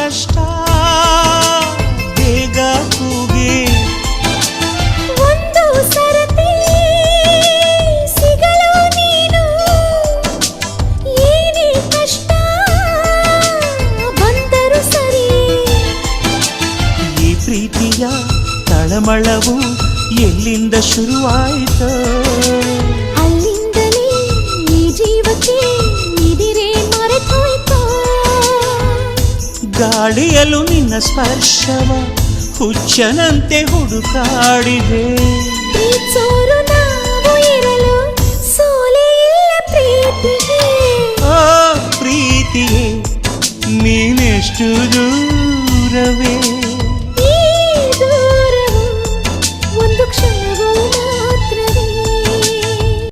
ಕಷ್ಟ ಬೇಗ ಕೂಗೆ ಒಂದು ಸರತಿ ಸಿಗಲು ನೀನು ಏನೇ ಕಷ್ಟ ಬಂದರು ಸರಿ. ಈ ಪ್ರೀತಿಯ ತಳಮಳವು ಎಲ್ಲಿಂದ ಶುರುವಾಯಿತು? ಅಲ್ಲಿಂದಲೇ ಈ ಜೀವಕ್ಕೆ ನಿದಿರೆ ಮರೆತೋಯ್ತು. ಗಾಳಿಯಲು ನಿನ್ನ ಸ್ಪರ್ಶವ ಹುಚ್ಚನಂತೆ ಹುಡುಕಾಡಿದೆ. ಪ್ರೀತಿಸೋರು ನಾವು ಇರಲು ಸೋಲೇ ಇಲ್ಲ ಪ್ರೀತಿಗೆ. ಓ ಪ್ರೀತಿಯೇ ನೀನೆಷ್ಟು ದೂರವೇ